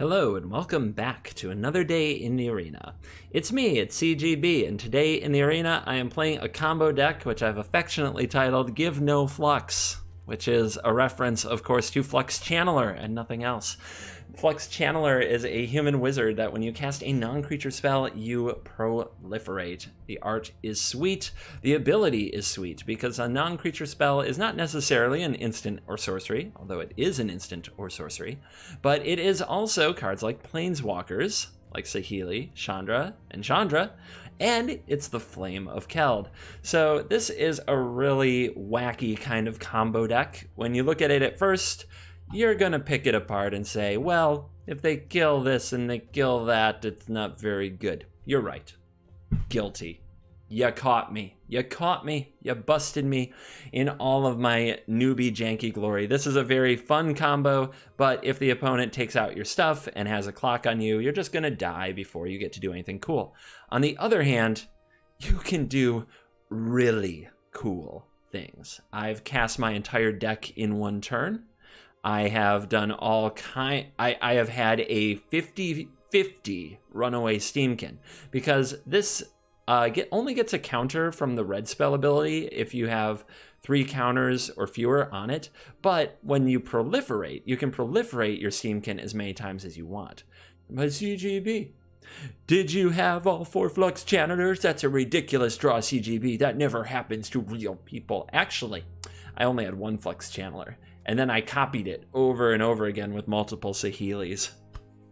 Hello and welcome back to another day in the arena. It's me, it's CGB, and today in the arena I am playing a combo deck which I've affectionately titled Give No Flux, which is a reference, of course, to Flux Channeler and nothing else. Flux Channeler is a human wizard that when you cast a non-creature spell, you proliferate. The art is sweet, the ability is sweet, because a non-creature spell is not necessarily an instant or sorcery, although it is an instant or sorcery, but it is also cards like Planeswalkers, like Saheeli, Chandra, and Chandra, and it's the Flame of Keld. So this is a really wacky kind of combo deck. When you look at it at first, you're gonna pick it apart and say, well, if they kill this and they kill that, it's not very good. You're right. Guilty. You caught me. You caught me. You busted me in all of my newbie janky glory. This is a very fun combo, but if the opponent takes out your stuff and has a clock on you, you're just gonna die before you get to do anything cool. On the other hand, you can do really cool things. I've cast my entire deck in one turn. I have done all I have had a 50-50 runaway Steamkin, because this only gets a counter from the red spell ability if you have 3 counters or fewer on it, but when you proliferate, you can proliferate your Steamkin as many times as you want. But CGB, did you have all 4 Flux Channelers? That's a ridiculous draw, CGB. That never happens to real people. Actually, I only had 1 Flux Channeler, and then I copied it over and over again with multiple Saheelis.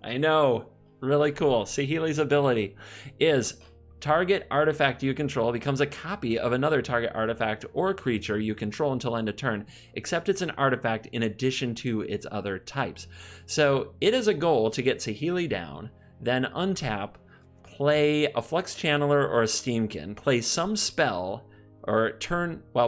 I know, really cool. Saheeli's ability is target artifact you control becomes a copy of another target artifact or creature you control until end of turn, except it's an artifact in addition to its other types. So it is a goal to get Saheeli down, then untap, play a Flux Channeler or a Steamkin, play some spell, or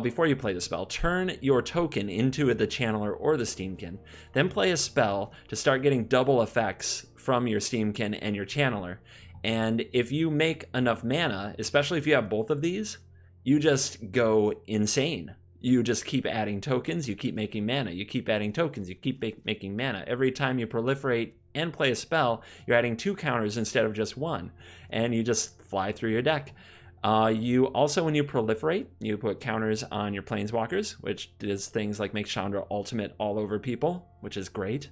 before you play the spell, turn your token into the Channeler or the Steamkin, then play a spell to start getting double effects from your Steamkin and your Channeler. And if you make enough mana, especially if you have both of these, you just go insane. You just keep adding tokens, you keep making mana, you keep adding tokens, you keep making mana. Every time you proliferate and play a spell, you're adding 2 counters instead of just 1, and you just fly through your deck. You also, when you proliferate, you put counters on your Planeswalkers, which does things like make Chandra ultimate all over people, which is great.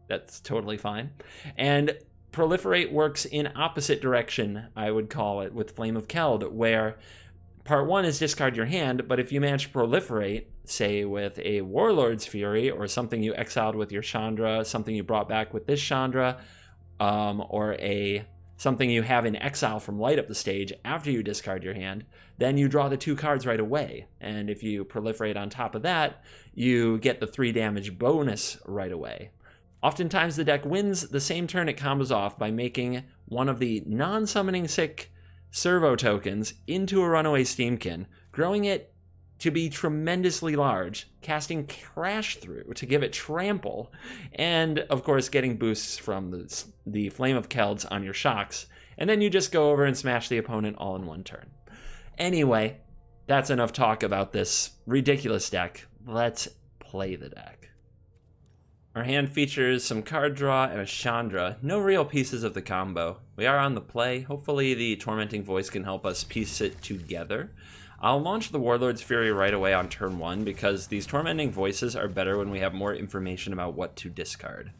That's totally fine. And proliferate works in opposite direction, I would call it, with Flame of Keld, where part 1 is discard your hand, but if you manage to proliferate, say with a Warlord's Fury, or something you exiled with your Chandra, something you brought back with this Chandra, or something you have in exile from Light Up the Stage after you discard your hand, then you draw the 2 cards right away. And if you proliferate on top of that, you get the 3 damage bonus right away. Oftentimes the deck wins the same turn it combos off by making one of the non-summoning sick servo tokens into a runaway Steamkin, growing it to be tremendously large, casting Crash Through to give it trample, and of course getting boosts from the Flame of Kelds on your shocks, and then you just go over and smash the opponent all in one turn. Anyway, that's enough talk about this ridiculous deck. Let's play the deck. Our hand features some card draw and a Chandra, no real pieces of the combo. We are on the play. Hopefully the Tormenting Voice can help us piece it together. I'll launch the Warlord's Fury right away on turn 1 because these Tormenting Voices are better when we have more information about what to discard.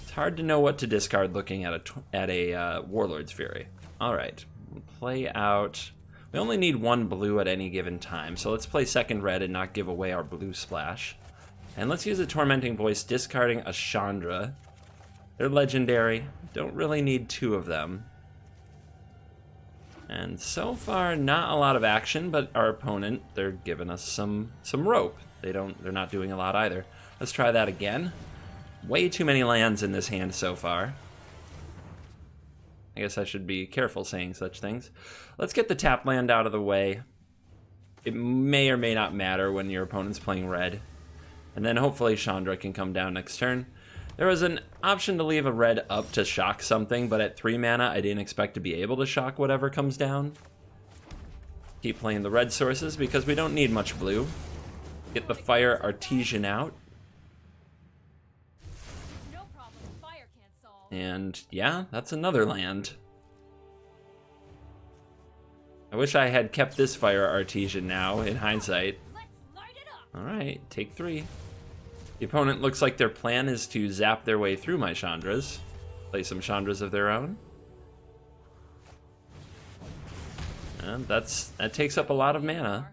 It's hard to know what to discard looking at a Warlord's Fury. Alright, we'll play out. We only need 1 blue at any given time, so let's play second red and not give away our blue splash. And let's use a Tormenting Voice, discarding a Chandra. They're legendary, don't really need 2 of them. And so far, not a lot of action, but our opponent, they're giving us some rope. They're not doing a lot either. Let's try that again. Way too many lands in this hand so far. I guess I should be careful saying such things. Let's get the tap land out of the way. It may or may not matter when your opponent's playing red. And then hopefully Chandra can come down next turn. There was an option to leave a red up to shock something, but at 3 mana, I didn't expect to be able to shock whatever comes down. Keep playing the red sources because we don't need much blue. Get the Fire Artesian out. No problem. Fire can't And yeah, that's another land. I wish I had kept this fire artesian now, in hindsight. Alright, take 3. The opponent looks like their plan is to zap their way through my Chandras. Play some Chandras of their own. And that takes up a lot of mana.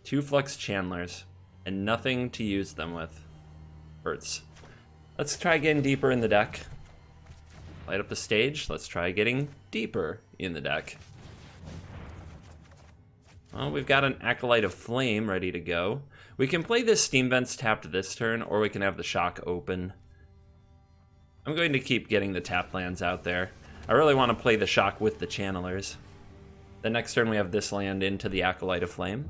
2 Flux Chandlers, and nothing to use them with. Hurts. Let's try getting deeper in the deck. Light up the stage. Let's try getting deeper in the deck. Well, we've got an Acolyte of Flame ready to go. We can play this Steam Vents tapped this turn, or we can have the Shock open. I'm going to keep getting the tap lands out there. I really want to play the Shock with the Channelers. The next turn we have this land into the Acolyte of Flame.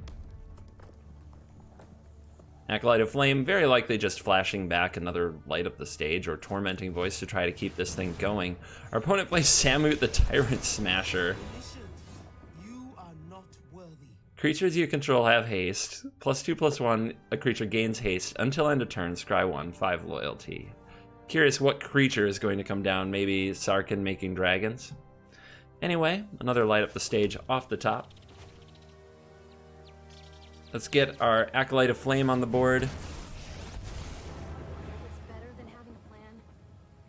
Acolyte of Flame, very likely just flashing back another Light Up the Stage or Tormenting Voice to try to keep this thing going. Our opponent plays Samut the Tyrant Smasher. Creatures you control have haste. +2/+1, a creature gains haste until end of turn, scry 1, 5 loyalty. Curious what creature is going to come down, maybe Sarkhan making dragons? Anyway, another Light Up the Stage off the top. Let's get our Acolyte of Flame on the board. It's better than having a plan.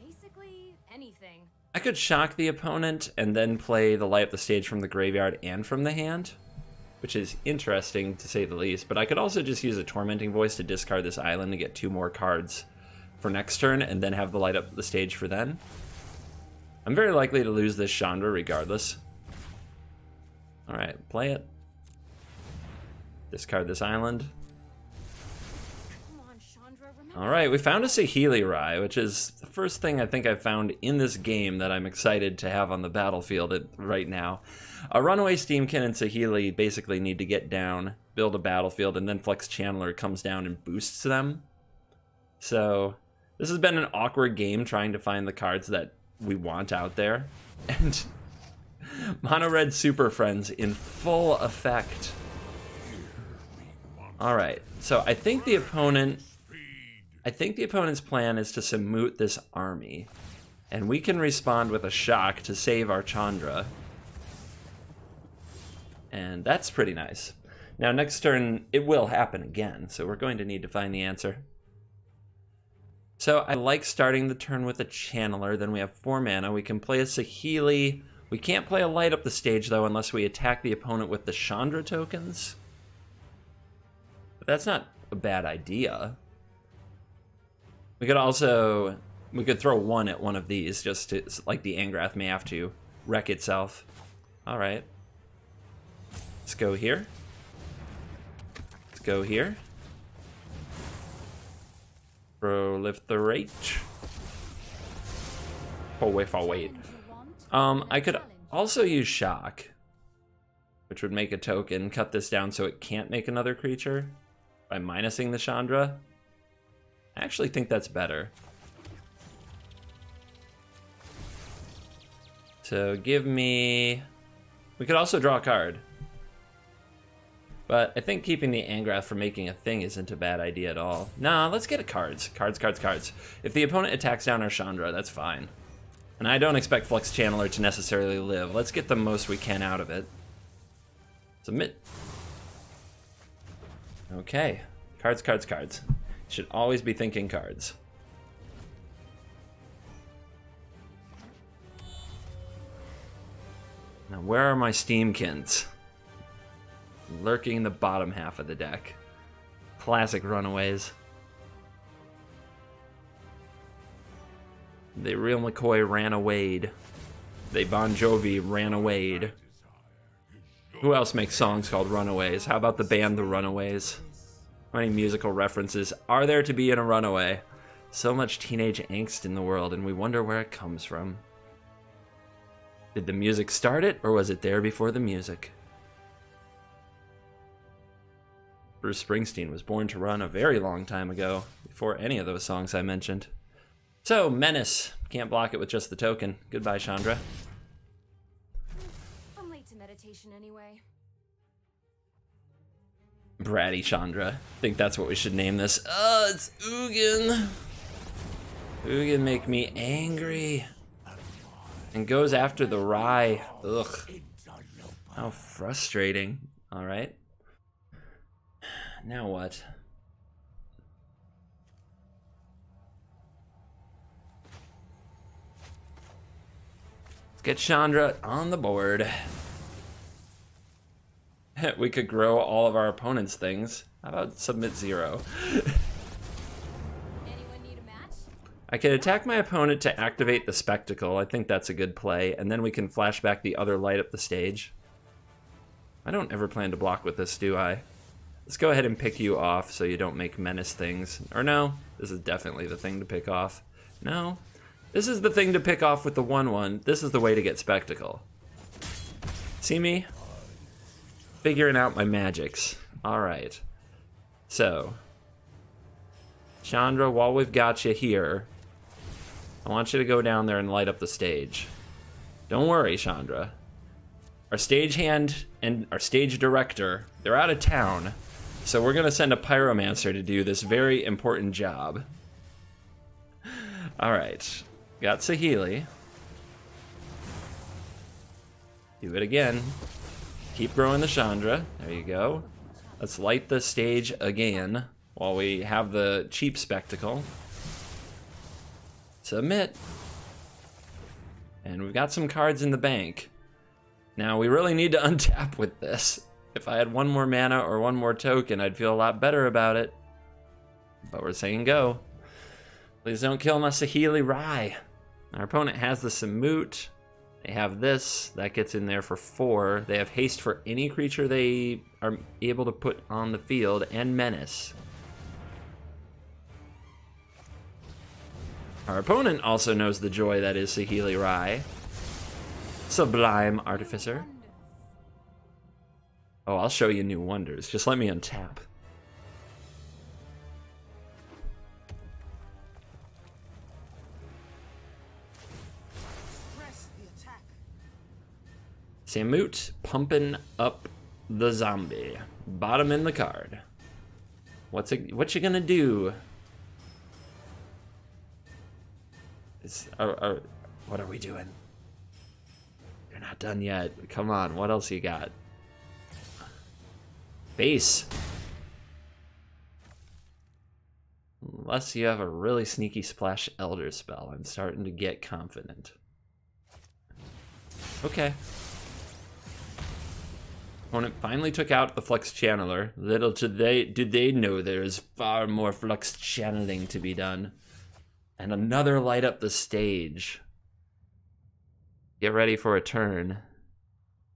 Basically, anything. I could shock the opponent and then play the Light Up the Stage from the graveyard and from the hand, which is interesting to say the least, but I could also just use a Tormenting Voice to discard this island to get 2 more cards for next turn and then have the Light Up the Stage for then. I'm very likely to lose this Chandra regardless. Alright, play it. Discard this island. Alright, we found a Saheeli Rai, which is the first thing I think I've found in this game that I'm excited to have on the battlefield right now. A Runaway Steamkin and Saheeli basically need to get down, build a battlefield, and then Flux Channeler comes down and boosts them. So, this has been an awkward game trying to find the cards that we want out there. And Mono Red Super Friends in full effect. Alright, so I think the opponent's plan is to Samut this army. And we can respond with a Shock to save our Chandra. And that's pretty nice. Now next turn, it will happen again, so we're going to need to find the answer. So I like starting the turn with a Channeler, then we have 4 mana. We can play a Saheeli. We can't play a Light Up the Stage, though, unless we attack the opponent with the Chandra tokens. But that's not a bad idea. We could throw 1 at one of these, just to, like the Angrath may have to wreck itself. Alright. Let's go here. Let's go here. Proliferate. Oh, wait. I could also use Shock, which would make a token, cut this down so it can't make another creature by minusing the Chandra. I actually think that's better. So give me... We could also draw a card. But I think keeping the Angrath from making a thing isn't a bad idea at all. Nah, let's get a cards. Cards. If the opponent attacks down our Chandra, that's fine. And I don't expect Flux Channeler to necessarily live. Let's get the most we can out of it. Submit. Okay. Cards. Should always be thinking cards. Now, where are my Steamkins? Lurking in the bottom half of the deck. Classic Runaways. They Real McCoy ran away. They Bon Jovi ran away. Who else makes songs called Runaways? How about the band The Runaways? How many musical references are there to be in a runaway? So much teenage angst in the world, and we wonder where it comes from. Did the music start it, or was it there before the music? Bruce Springsteen was born to run a very long time ago, before any of those songs I mentioned. So, Menace. Can't block it with just the token. Goodbye, Chandra. I'm late to meditation anyway. Bratty Chandra. I think that's what we should name this. Oh, it's Ugin. Who can make me angry? And goes after the rye. Ugh. How frustrating. Alright. Now what? Let's get Chandra on the board. We could grow all of our opponent's things. How about submit 0? Anyone need a match? I could attack my opponent to activate the spectacle. I think that's a good play. And then we can flash back the other light up the stage. I don't ever plan to block with this, do I? Let's go ahead and pick you off so you don't make menace things. Or no, this is definitely the thing to pick off. No, this is the thing to pick off with the 1/1. This is the way to get spectacle. See me? Figuring out my magics. Alright. So, Chandra, while we've got you here, I want you to go down there and light up the stage. Don't worry, Chandra. Our stagehand and our stage director, they're out of town, so we're going to send a pyromancer to do this very important job. Alright. Got Saheeli. Do it again. Keep growing the Chandra. There you go. Let's light the stage again while we have the cheap spectacle. Submit. And we've got some cards in the bank. Now we really need to untap with this. If I had one more mana or one more token, I'd feel a lot better about it. But we're saying go. Please don't kill my Saheeli Rai. Our opponent has the Samut. They have this, that gets in there for 4. They have haste for any creature they are able to put on the field, and menace. Our opponent also knows the joy that is Saheeli Rai. Sublime Artificer. Oh, I'll show you new wonders. Just let me untap. Samut pumping up the zombie. Bottom in the card. What you gonna do? What are we doing? You're not done yet. Come on, what else you got? Base. Unless you have a really sneaky splash elder spell, I'm starting to get confident. Okay. Opponent finally took out the Flux Channeler. Little did they know there's far more Flux channeling to be done. And another light up the stage. Get ready for a turn.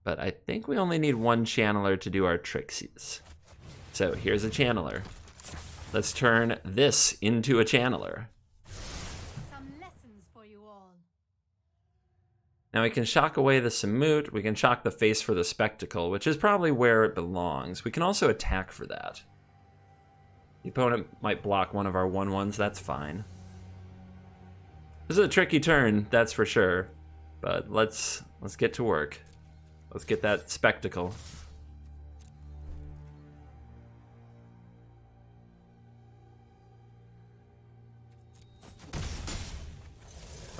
But I think we only need one channeler to do our tricksies. So here's a channeler. Let's turn this into a channeler. Some lessons for you all. Now we can shock away the Samut, we can shock the face for the spectacle, which is probably where it belongs. We can also attack for that. The opponent might block one of our 1/1s, that's fine. This is a tricky turn, that's for sure. But let's get to work. Let's get that spectacle.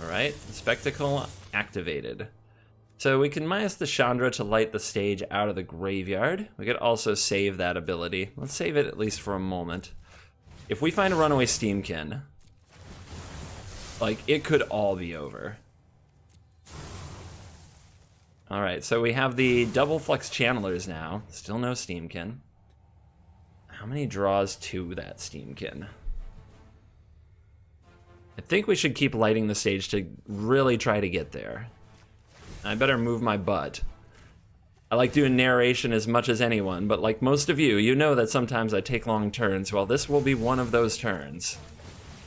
Alright, spectacle activated. So we can minus the Chandra to light the stage out of the graveyard. We could also save that ability. Let's save it at least for a moment. If we find a runaway Steamkin, like, it could all be over. Alright, so we have the double Flux Channelers now. Still no Steamkin. How many draws to that Steamkin? I think we should keep lighting the stage to really try to get there. I better move my butt. I like doing narration as much as anyone, but like most of you, you know that sometimes I take long turns. Well, this will be one of those turns.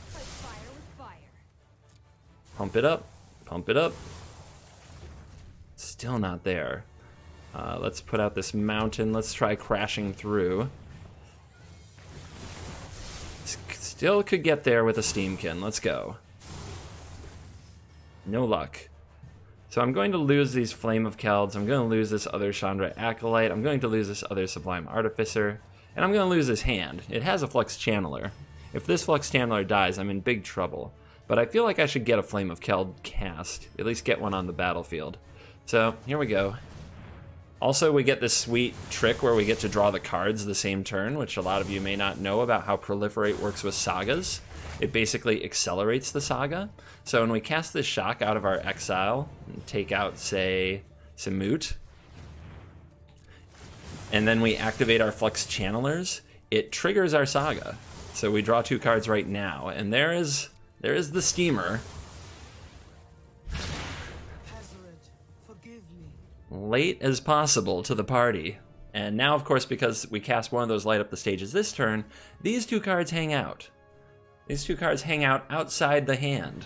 Fight fire with fire. Pump it up. Pump it up. Still not there. Let's put out this mountain. Let's try crashing through. Still could get there with a Steamkin. Let's go. No luck. So I'm going to lose these Flame of Kelds. I'm going to lose this other Chandra Acolyte. I'm going to lose this other Sublime Artificer. And I'm going to lose this hand. It has a Flux Channeler. If this Flux Channeler dies, I'm in big trouble. but I feel like I should get a Flame of Keld cast, at least get one on the battlefield. So here we go. Also, we get this sweet trick where we get to draw the cards the same turn, which a lot of you may not know about how Proliferate works with sagas. It basically accelerates the saga. So when we cast this shock out of our exile, and take out, say, Samut, and then we activate our Flux Channelers, it triggers our saga. So we draw 2 cards right now, and there is the steamer. Late as possible to the party. And now, of course, because we cast one of those light up the stages this turn, these 2 cards hang out. These 2 cards hang out outside the hand.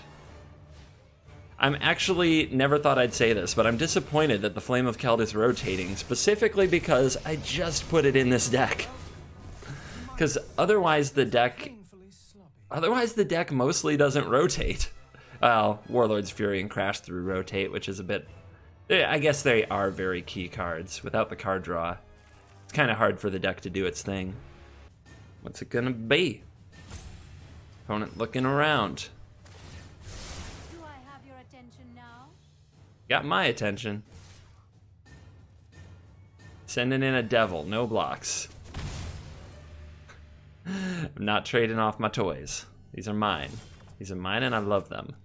I'm actually, never thought I'd say this, but I'm disappointed that the Flame of Keld is rotating, specifically because I just put it in this deck. Because otherwise the deck mostly doesn't rotate. Well, Warlord's Fury and Crash Through rotate, which is a bit... I guess they are very key cards. Without the card draw, it's kind of hard for the deck to do its thing. What's it gonna be? Opponent looking around. Do I have your attention now? Got my attention. Sending in a devil, no blocks. I'm not trading off my toys. These are mine. These are mine and I love them.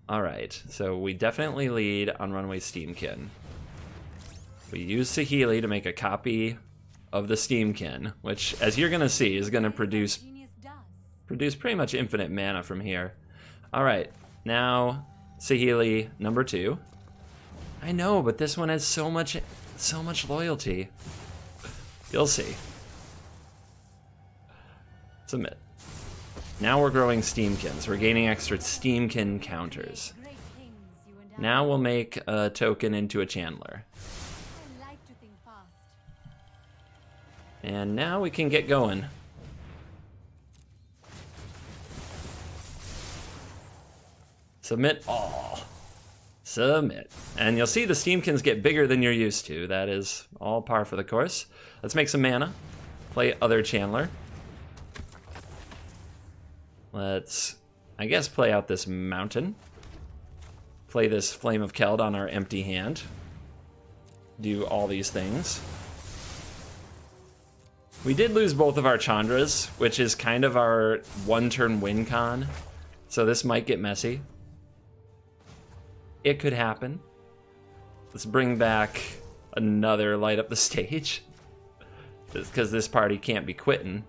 Alright, so we definitely lead on Runaway Steamkin. We use Saheeli to make a copy of the Steamkin, which, as you're going to see, is going to produce pretty much infinite mana from here. Alright, now Saheeli number 2. I know, but this one has so much loyalty. You'll see. Submit. Now we're growing Steamkins. We're gaining extra Steamkin counters. Now we'll make a token into a Chandler. And now we can get going. Submit all. Submit. And you'll see the Steamkins get bigger than you're used to. That is all par for the course. Let's make some mana. Play other Chandler. Let's, I guess, play out this mountain. Play this Flame of Keld on our empty hand. Do all these things. We did lose both of our Chandras, which is kind of our one-turn win con. So this might get messy. It could happen. Let's bring back another light up the stage. Because this party can't be quitting.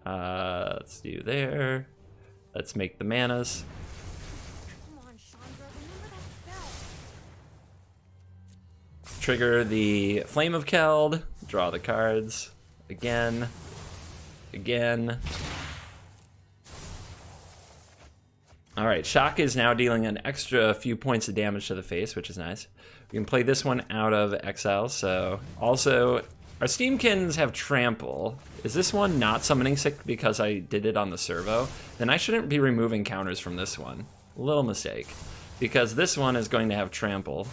Let's do there. Let's make the manas. Come on, Chandra, remember that spell. Trigger the Flame of Keld. Draw the cards. Again. Again. Alright, Shock is now dealing an extra few points of damage to the face, which is nice. We can play this one out of exile, so... Also, our Steamkins have Trample. Is this one not summoning sick because I did it on the servo? Then I shouldn't be removing counters from this one. Little mistake. Because this one is going to have Trample.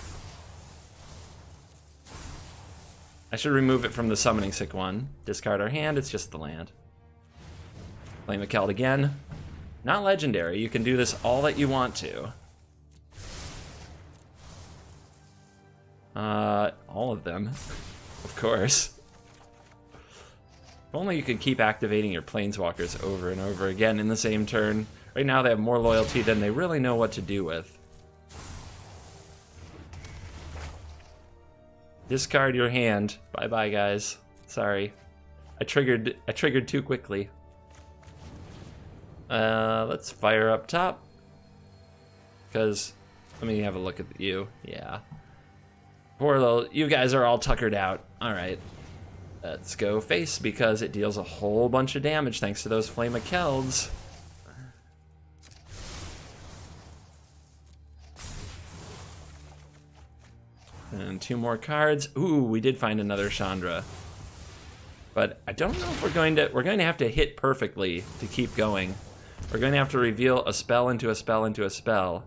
I should remove it from the summoning sick one. Discard our hand, it's just the land. Flame of Keld again. Not legendary, you can do this all that you want to. All of them. Of course. If only you could keep activating your Planeswalkers over and over again in the same turn. Right now they have more loyalty than they really know what to do with. Discard your hand. Bye-bye, guys. Sorry. I triggered too quickly. Let's fire up top. Because, let me have a look at you. Yeah. Poor little, you guys are all tuckered out. Alright. Let's go face because it deals a whole bunch of damage thanks to those Flame of Kelds. And 2 more cards. Ooh, we did find another Chandra. But I don't know if we're going to have to hit perfectly to keep going. We're going to have to reveal a spell into a spell into a spell.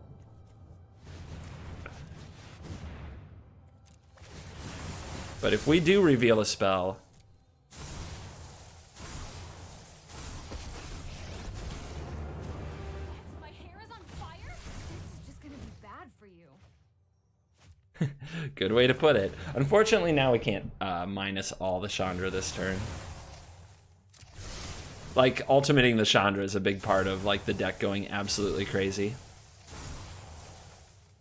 But if we do reveal a spell, Good way to put it. Unfortunately, now we can't minus all the Chandra this turn. Like, ultimating the Chandra is a big part of, like, the deck going absolutely crazy.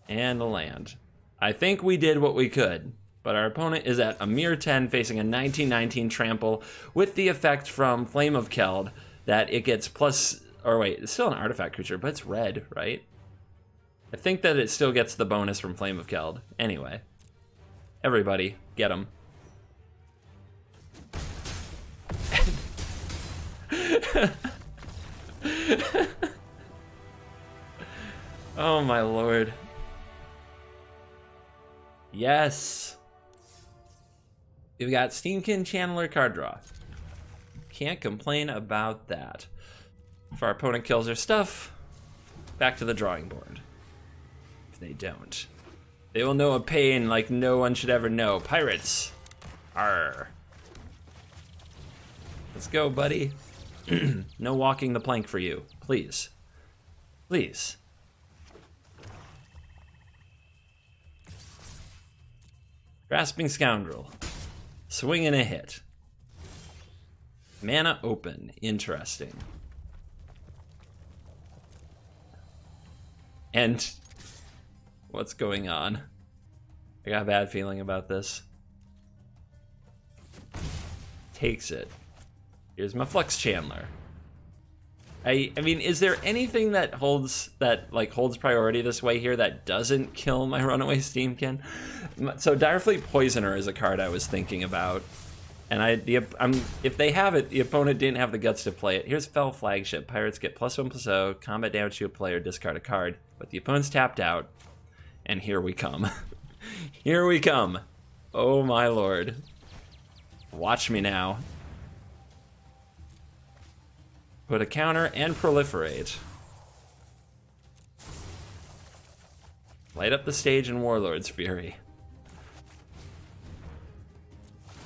And a land. I think we did what we could, but our opponent is at a mere 10 facing a 1919 trample with the effect from Flame of Keld that it gets plus, or wait, it's still an artifact creature, but it's red, right? I think that it still gets the bonus from Flame of Keld. Anyway, everybody, get him. Oh my lord. Yes. We've got Steamkin Channeler card draw. Can't complain about that. If our opponent kills their stuff, back to the drawing board. If they don't, they will know a pain like no one should ever know. Pirates. Arr. Let's go, buddy. No walking the plank for you. Please. Please. Grasping Scoundrel. Swing and a hit. Mana open. Interesting. And what's going on? I got a bad feeling about this. Takes it. Here's my Flux Chandler. I mean, is there anything that holds priority this way here that doesn't kill my Runaway Steamkin? So Direfleet Poisoner is a card I was thinking about, and if they have it, the opponent didn't have the guts to play it. Here's Fell Flagship. Pirates get +1/+0, combat damage to a player, discard a card, but the opponent's tapped out, and here we come. Here we come. Oh my lord. Watch me now. Put a counter and proliferate. Light up the stage in Warlord's Fury.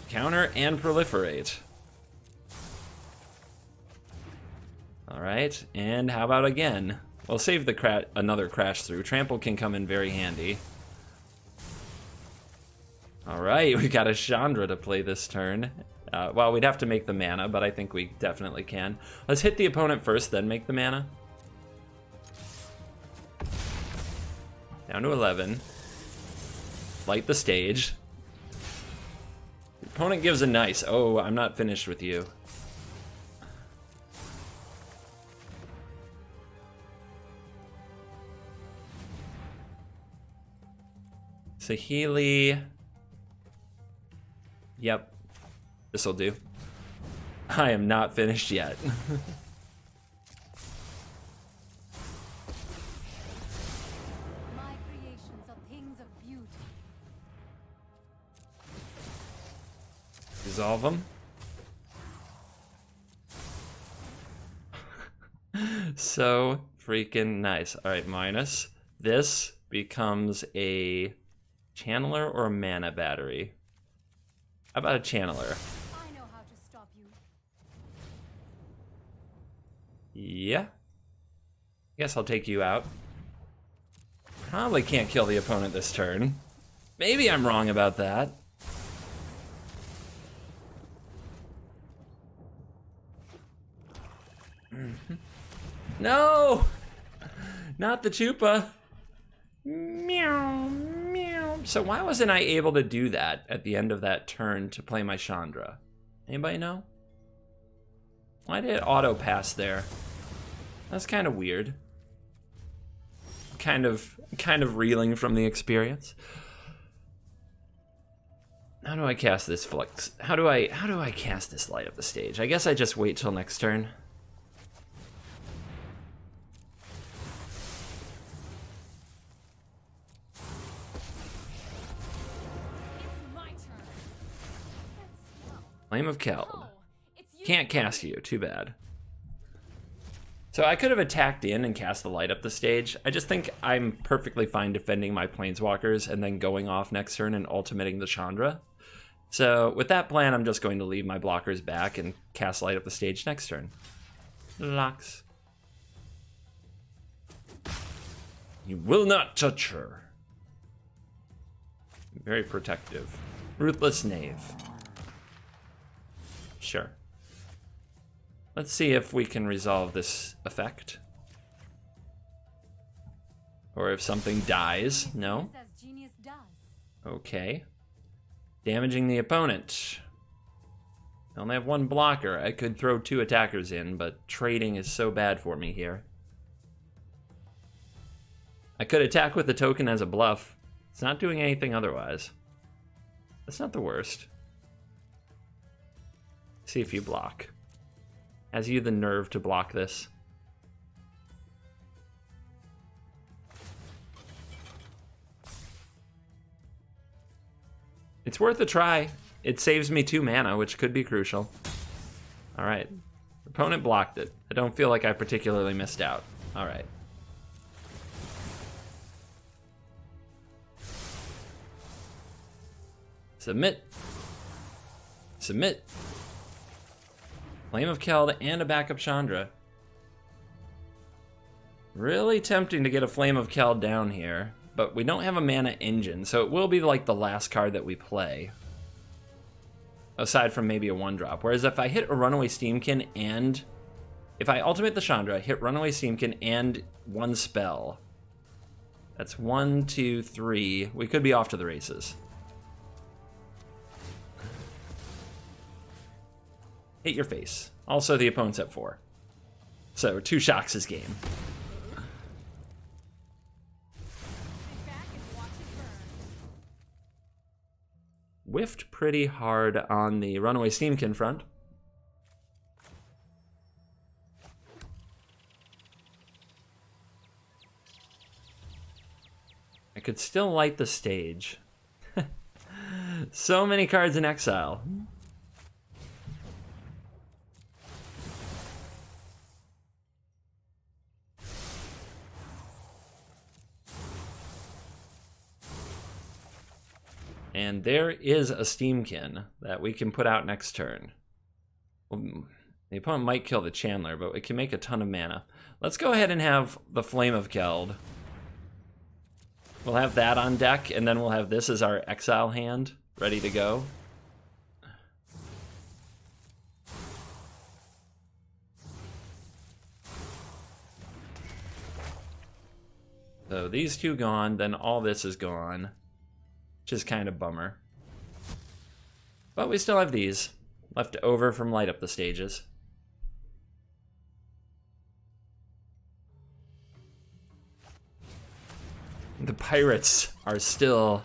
Counter and proliferate. Alright, and how about again? We'll save the another crash through. Trample can come in very handy. Alright, we got a Chandra to play this turn. Well, we'd have to make the mana, but I think we definitely can. Let's hit the opponent first, then make the mana. Down to 11. Light the stage. The opponent gives a nice. Oh, I'm not finished with you. Saheeli. Yep. This'll do. I am not finished yet. My creations are things of beauty. Dissolve them. So freaking nice. All right, minus. This becomes a channeler or a mana battery. How about a channeler? I know how to stop you. Yeah. Guess I'll take you out. Probably can't kill the opponent this turn. Maybe I'm wrong about that. No! Not the Chupa. Meow, meow. So why wasn't I able to do that at the end of that turn to play my Chandra? Anybody know? Why did it auto pass there? That's kind of weird. Kind of reeling from the experience. How do I cast this Flux? How do I cast this Light Up the Stage? I guess I just wait till next turn. Flame of Keld. Can't cast you, too bad. So I could have attacked in and cast the Light Up the Stage. I just think I'm perfectly fine defending my Planeswalkers and then going off next turn and ultimating the Chandra. So with that plan, I'm just going to leave my blockers back and cast Light Up the Stage next turn. Locks. You will not touch her. Very protective. Ruthless Knave. Sure. Let's see if we can resolve this effect. Or if something dies. No? Okay. Damaging the opponent. I only have one blocker. I could throw 2 attackers in, but trading is so bad for me here. I could attack with the token as a bluff. It's not doing anything otherwise. That's not the worst. See if you block. Has you the nerve to block this? It's worth a try. It saves me 2 mana, which could be crucial. Alright. Opponent blocked it. I don't feel like I particularly missed out. Alright. Submit. Submit. Flame of Keld and a backup Chandra. Really tempting to get a Flame of Keld down here. But we don't have a mana engine, so it will be like the last card that we play. Aside from maybe a 1-drop. Whereas if I hit a Runaway Steamkin and... If I ultimate the Chandra, hit Runaway Steamkin and 1 spell. That's 1, 2, 3. We could be off to the races. Hit your face. Also, the opponent's at 4. So, 2 shocks is game. Whiffed pretty hard on the Runaway Steamkin front. I could still light the stage. So many cards in exile. And there is a Steamkin that we can put out next turn. Well, the opponent might kill the Chandler, but it can make a ton of mana. Let's go ahead and have the Flame of Keld. We'll have that on deck, and then we'll have this as our exile hand, ready to go. So these 2 gone, then all this is gone. Which is kind of bummer. But we still have these left over from light up the stages. The pirates are still...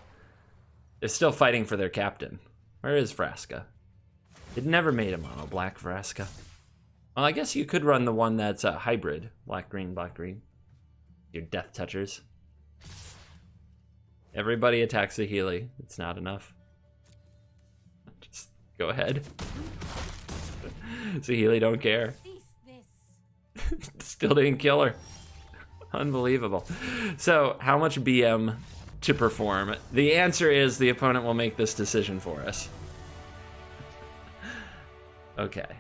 They're still fighting for their captain. Where is Vraska? It never made a mono black Vraska. Well, I guess you could run the one that's a hybrid. Black, green, black, green. Your death touchers. Everybody attacks the Healy. It's not enough. Just go ahead. Healy don't care. Still didn't kill her. Unbelievable. So, how much BM to perform? The answer is the opponent will make this decision for us. Okay.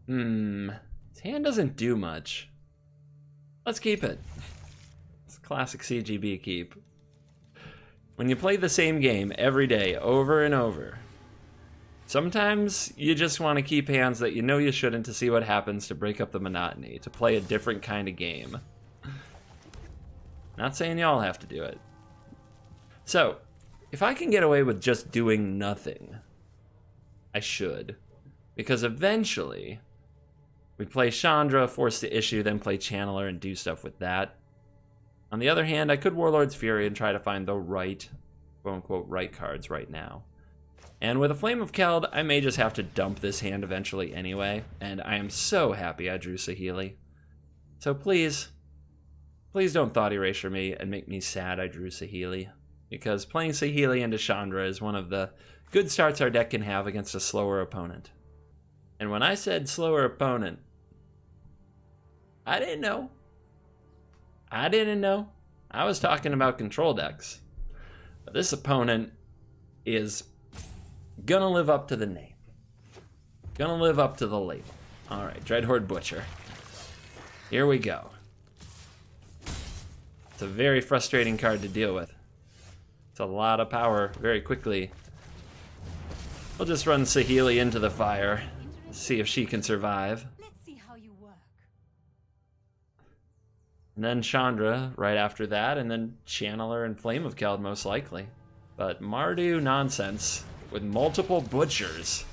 His hand doesn't do much. Let's keep it. Classic CGB keep. When you play the same game every day, over and over, sometimes you just want to keep hands that you know you shouldn't to see what happens, to break up the monotony, to play a different kind of game. Not saying y'all have to do it. So, if I can get away with just doing nothing, I should. Because eventually, we play Chandra, force the issue, then play Channeler and do stuff with that. On the other hand, I could Warlord's Fury and try to find the right, quote-unquote, right cards right now. And with a Flame of Keld, I may just have to dump this hand eventually anyway, and I am so happy I drew Saheeli. So please, please don't Thought Erasure me and make me sad I drew Saheeli, because playing Saheeli into Chandra is one of the good starts our deck can have against a slower opponent. And when I said slower opponent, I didn't know. I didn't know. I was talking about control decks. But this opponent is gonna live up to the name. Gonna live up to the label. Alright, Dreadhorde Butcher. Here we go. It's a very frustrating card to deal with. It's a lot of power very quickly. We'll just run Saheeli into the fire. See if she can survive. Let's see how you work. And then Chandra right after that, and then Channeler and Flame of Keld most likely. But Mardu nonsense with multiple butchers.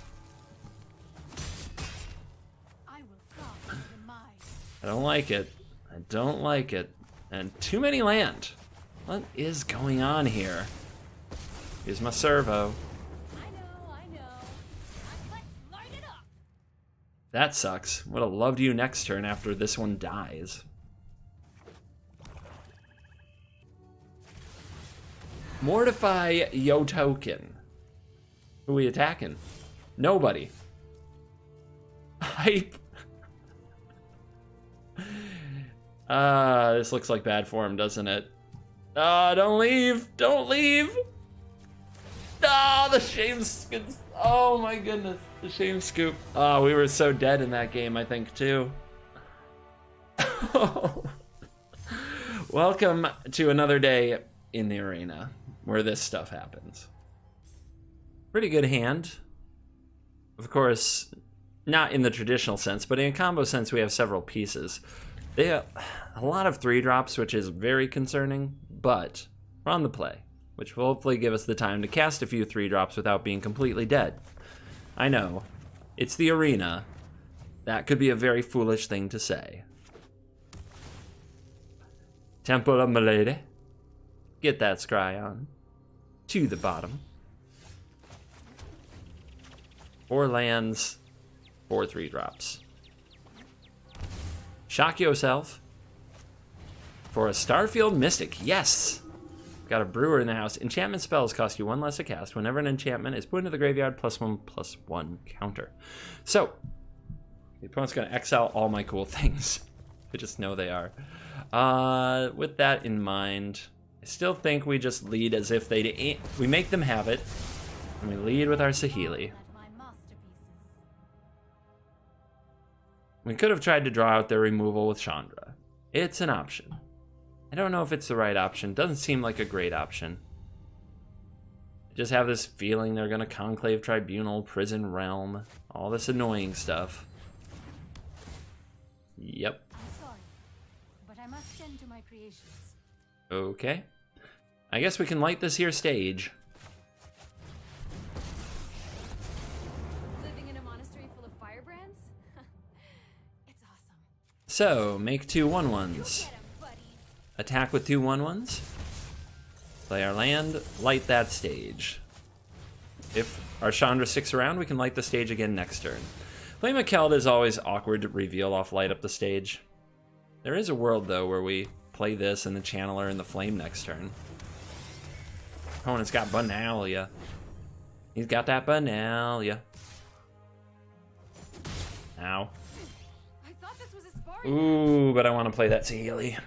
I will come to your demise. I don't like it. I don't like it. And too many land. What is going on here? Here's my servo. I know. Let's light it up. That sucks. Would have loved you next turn after this one dies. Mortify Yo Token. Who are we attacking? Nobody. Hype. This looks like bad form, doesn't it? Don't leave! Don't leave! The shame scoop. Oh my goodness, the shame scoop. Oh, we were so dead in that game, I think, too. Welcome to another day in the arena where this stuff happens. Pretty good hand. Of course, not in the traditional sense, but in a combo sense, we have several pieces. They have a lot of 3-drops, which is very concerning, but we're on the play, which will hopefully give us the time to cast a few 3-drops without being completely dead. I know, it's the arena. That could be a very foolish thing to say. Temple of Milady. Get that scry on. To the bottom. 4 lands, 4 3-drops. Shock yourself for a Starfield Mystic. Yes! Got a brewer in the house. Enchantment spells cost you 1 less to cast whenever an enchantment is put into the graveyard, +1/+1 counter. So, the opponent's going to exile all my cool things. I just know they are. With that in mind, I still think we just lead as if we make them have it, and we lead with our Saheeli. We could have tried to draw out their removal with Chandra. It's an option. I don't know if it's the right option. Doesn't seem like a great option. I just have this feeling they're going to Conclave Tribunal, Prison Realm, all this annoying stuff. Yep. I'm sorry, but I must tend to my creations. Okay. I guess we can light this here stage. Living in a monastery full of firebrands? It's awesome. So, make 2 1/1s. Get 'em, buddies. Attack with 2 1/1s. Play our land, light that stage. If our Chandra sticks around, we can light the stage again next turn. Flame of Keld is always awkward to reveal off light up the stage. There is a world, though, where we play this and the Channeler and the Flame next turn. Opponent's got Banalia. He's got that Banalia. Ow. I thought this was a spark. Ooh, but I want to play that Saheeli.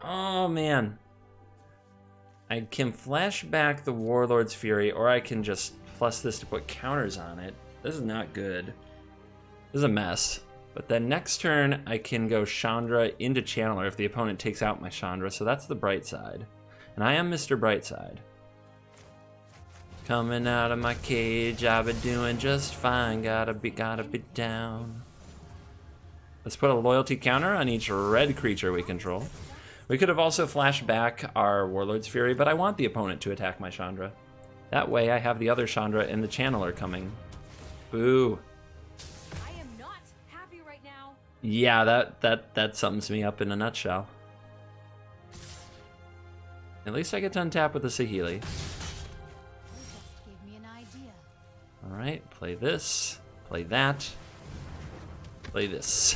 Oh, man. I can flash back the Warlord's Fury, or I can just plus this to put counters on it. This is not good. This is a mess. But then next turn, I can go Chandra into Channeler if the opponent takes out my Chandra, so that's the bright side. And I am Mr. Brightside. Coming out of my cage, I've been doing just fine, gotta be down. Let's put a loyalty counter on each red creature we control. We could have also flashed back our Warlord's Fury, but I want the opponent to attack my Chandra. That way I have the other Chandra and the Channeler coming. Boo. I am not happy right now. Yeah, that sums me up in a nutshell. At least I get to untap with the Saheeli. You just gave me an idea. Alright, play this, play that, play this.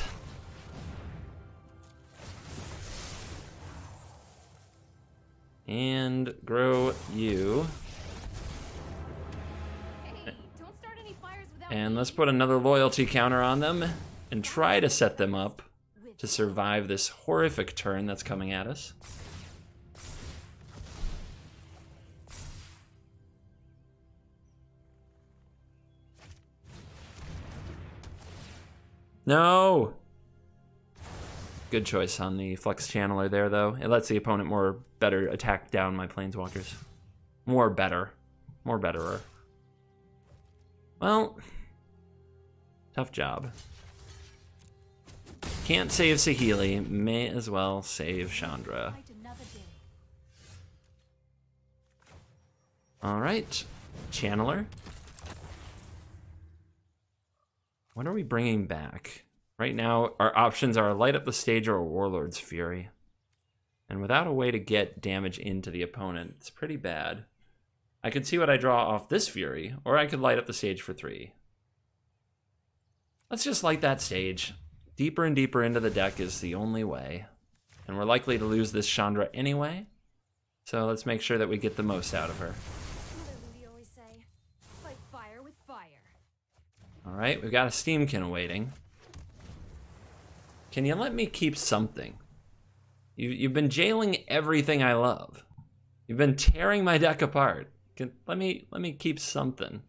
And grow you. Hey, don't start any fires without And me. let's put another loyalty counter on them and try to set them up to survive this horrific turn that's coming at us. No! Good choice on the Flux Channeler there, though. It lets the opponent better attack down my Planeswalkers. More better. More betterer. Well, tough job. Can't save Saheeli. May as well save Chandra. Alright. Channeler. What are we bringing back? Right now, our options are Light Up the Stage or a Warlord's Fury. And without a way to get damage into the opponent, it's pretty bad. I could see what I draw off this Fury, or I could light up the stage for 3. Let's just light that stage. Deeper and deeper into the deck is the only way. And we're likely to lose this Chandra anyway. So let's make sure that we get the most out of her. Alright, we've got a Steamkin waiting. Can you let me keep something? You've been jailing everything I love. You've been tearing my deck apart. Let me keep something.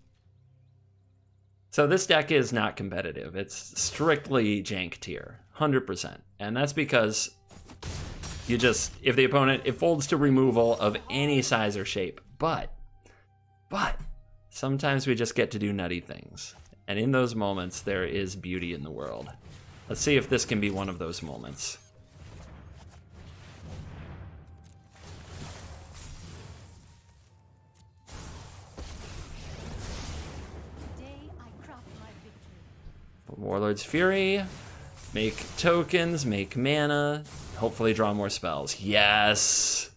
So this deck is not competitive. It's strictly jank tier, 100%. And that's because you just, if the opponent, it folds to removal of any size or shape. But sometimes we just get to do nutty things. And in those moments, there is beauty in the world. Let's see if this can be one of those moments. Warlord's Fury, make tokens, make mana, hopefully draw more spells. Yes!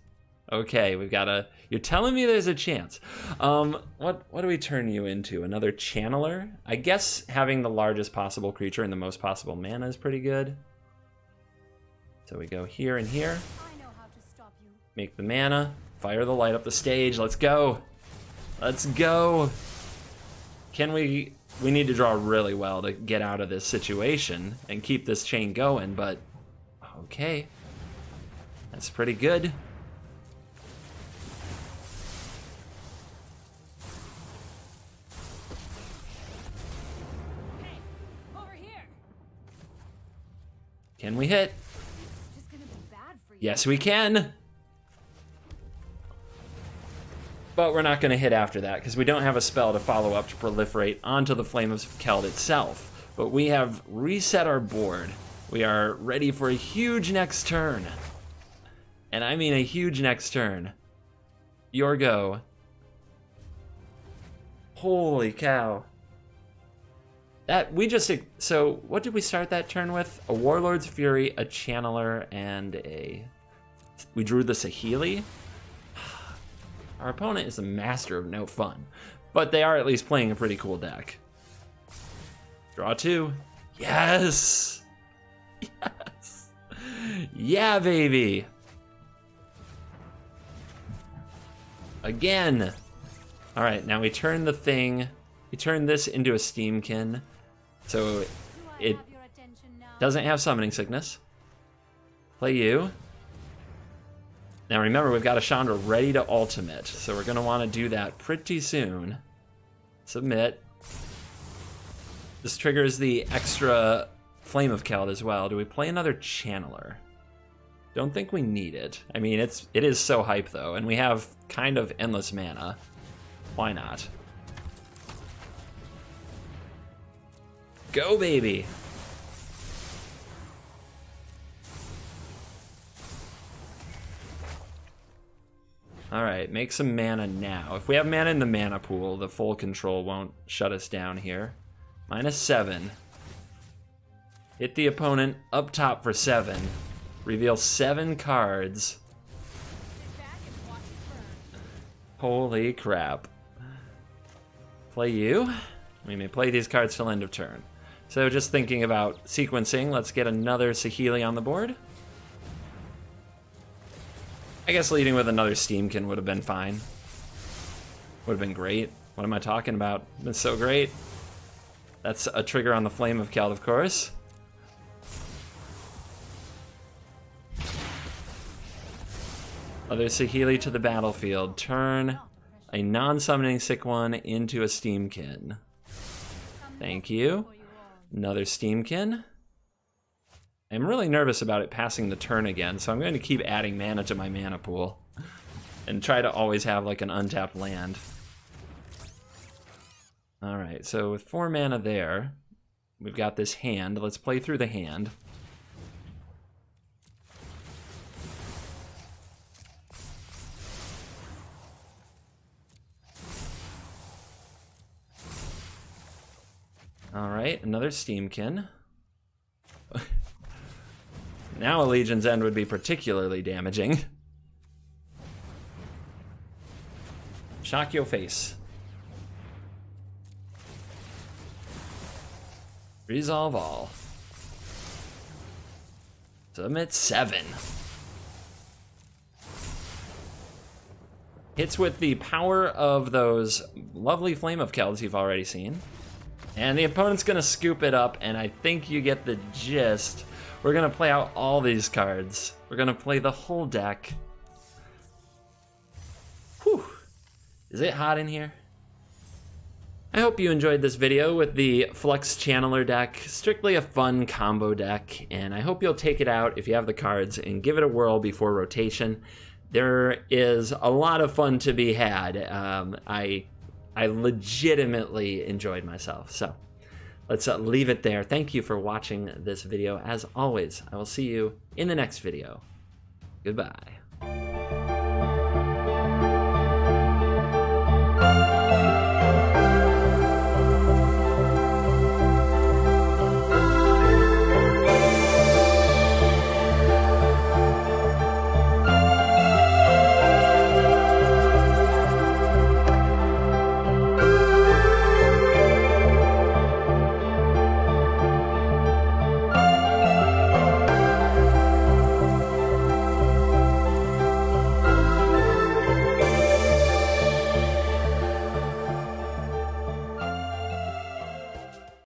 Okay, we've got a... You're telling me there's a chance. What do we turn you into? Another Channeler? I guess having the largest possible creature and the most possible mana is pretty good. So we go here and here. Make the mana, fire the light up the stage, let's go! Let's go! Can we need to draw really well to get out of this situation and keep this chain going, but okay. That's pretty good. Hey, over here. Can we hit? This is gonna be bad for you. Yes, we can. But we're not going to hit after that because we don't have a spell to follow up to proliferate onto the Flame of Keld itself. But we have reset our board. We are ready for a huge next turn. And I mean a huge next turn. Your go. Holy cow. That we just, so what did we start that turn with? A Warlord's Fury, a Channeler, and we drew the Saheeli. Our opponent is a master of no fun, but they are at least playing a pretty cool deck. Draw 2. Yes! Yes! Yeah, baby! Again! Alright, now we turn the thing, we turn this into a Steamkin, so it doesn't have Summoning Sickness. Play you. Now remember, we've got a Chandra ready to ultimate, so we're going to want to do that pretty soon. Submit. This triggers the extra Flame of Keld as well. Do we play another Channeler? Don't think we need it. I mean, it is so hype though, and we have kind of endless mana. Why not? Go, baby! Alright, make some mana now. If we have mana in the mana pool, the full control won't shut us down here. -7. Hit the opponent up top for 7. Reveal 7 cards. Holy crap. Play you. We may play these cards till end of turn. So just thinking about sequencing, let's get another Saheeli on the board. I guess leading with another Steamkin would have been fine. Would have been great. What am I talking about? It's so great. That's a trigger on the Flame of Keld, of course. Other Saheeli to the battlefield. Turn a non-summoning sick one into a Steamkin. Thank you. Another Steamkin. I'm really nervous about it passing the turn again, so I'm going to keep adding mana to my mana pool. and try to always have like an untapped land. All right, so with 4 mana there, we've got this hand. Let's play through the hand. All right, another Steamkin. Now a Legion's End would be particularly damaging. Shock your face. Resolve all. Submit 7. Hits with the power of those lovely Flame of Kells you've already seen. And the opponent's gonna scoop it up, and I think you get the gist. We're gonna play out all these cards. We're gonna play the whole deck. Whew. Is it hot in here? I hope you enjoyed this video with the Flux Channeler deck. Strictly a fun combo deck, and I hope you'll take it out if you have the cards and give it a whirl before rotation. There is a lot of fun to be had. I legitimately enjoyed myself. So let's leave it there. Thank you for watching this video. As always, I will see you in the next video. Goodbye.